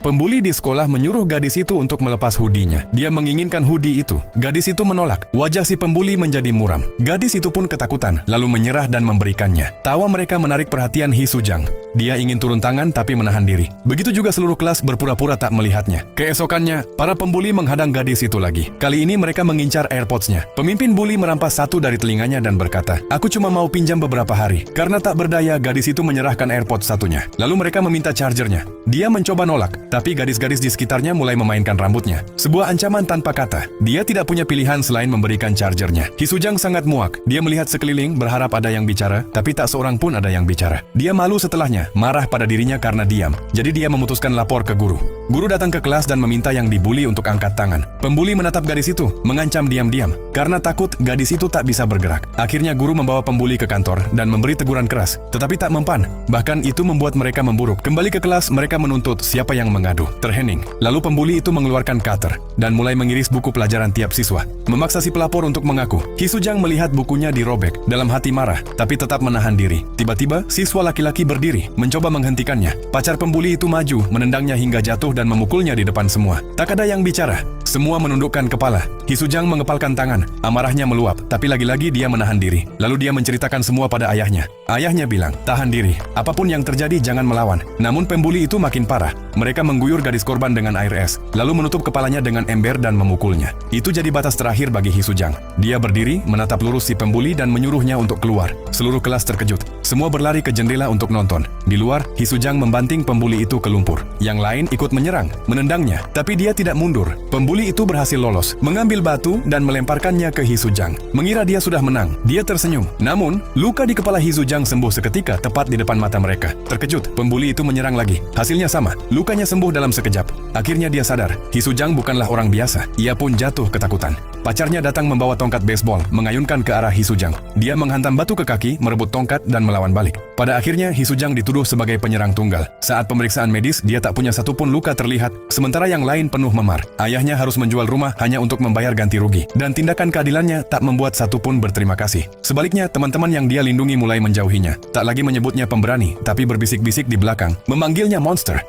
Pembuli di sekolah menyuruh gadis itu untuk melepas hoodie-nya. Dia menginginkan hoodie itu. Gadis itu menolak. Wajah si pembuli menjadi muram. Gadis itu pun ketakutan, lalu menyerah dan memberikannya. Tawa mereka menarik perhatian Hee Soo-jang. Dia ingin turun tangan tapi menahan diri. Begitu juga seluruh kelas berpura-pura tak melihatnya. Keesokannya, para pembuli menghadang gadis itu lagi. Kali ini mereka mengincar AirPods-nya. Pemimpin bully merampas satu dari telinganya dan berkata, "Aku cuma mau pinjam beberapa hari." Karena tak berdaya, gadis itu menyerahkan AirPods satunya. Lalu mereka meminta chargernya. Dia mencoba nolak, tapi gadis-gadis di sekitarnya mulai memainkan rambutnya. Sebuah ancaman tanpa kata. Dia tidak punya pilihan selain memberikan chargernya. Hee Soo-jang sangat muak. Dia melihat sekeliling, berharap ada yang bicara, tapi tak seorang pun ada yang bicara. Dia malu setelahnya, marah pada dirinya karena diam. Jadi dia memutuskan lapor ke guru. Guru datang ke kelas dan meminta yang dibuli untuk angkat tangan. Pembuli menatap gadis itu, mengancam diam-diam. Karena takut, gadis itu tak bisa bergerak. Akhirnya guru membawa pembuli ke kantor dan memberi teguran keras, tetapi tak mempan. Bahkan itu membuat mereka memburuk. Kembali ke kelas, mereka menuntut siapa yang mengadu. Terhening. Lalu pembuli itu mengeluarkan cutter dan mulai mengiris buku pelajaran tiap siswa. Memaksa si pelapor untuk mengaku. Hee Soo-jang melihat bukunya dirobek. Dalam hati marah, tapi tetap menahan diri. Tiba-tiba, siswa laki-laki berdiri, mencoba menghentikannya. Pacar pembuli itu maju, menendangnya hingga jatuh dan memukulnya di depan semua. Tak ada yang bicara. Semua menundukkan kepala. Hee Soo-jang mengepalkan tangan. Amarahnya meluap, tapi lagi-lagi dia menahan diri. Lalu dia menceritakan semua pada ayahnya. Ayahnya bilang, "Tahan diri. Apapun yang terjadi, jangan melawan." Namun pembuli itu makin parah. Mereka mengguyur gadis korban dengan air es, lalu menutup kepalanya dengan ember dan memukulnya. Itu jadi batas terakhir bagi Hee Soo-jang. Dia berdiri, menatap lurus si pembuli dan menyuruhnya untuk keluar. Seluruh kelas terkejut. Semua berlari ke jendela untuk nonton. Di luar, Hee Soo-jang membanting pembuli itu ke lumpur. Yang lain ikut menyerang, menendangnya, tapi dia tidak mundur. Pembuli itu berhasil lolos, mengambil batu dan melemparkannya ke Hee Soo-jang. Mengira dia sudah menang, dia tersenyum. Namun, luka di kepala Hee Soo-jang sembuh seketika tepat di depan mata mereka. Terkejut, pembuli itu menyerang lagi. Hasilnya sama, lukanya sembuh dalam sekejap. Akhirnya dia sadar, Hee Soo-jang bukanlah orang biasa. Ia pun jatuh ketakutan. Pacarnya datang membawa tongkat baseball, mengayunkan ke arah Hee Soo-jang. Dia menghantam batu ke kaki, merebut tongkat dan melawan balik. Pada akhirnya, Hee Soo-jang dituduh sebagai penyerang tunggal. Saat pemeriksaan medis, dia tak punya satupun luka terlihat, sementara yang lain penuh memar. Ayahnya harus menjual rumah hanya untuk membayar ganti rugi, dan tindakan keadilannya tak membuat satupun berterima kasih. Sebaliknya, teman-teman yang dia lindungi mulai menjauhinya. Tak lagi menyebutnya pemberani, tapi berbisik-bisik di belakang, memanggilnya monster.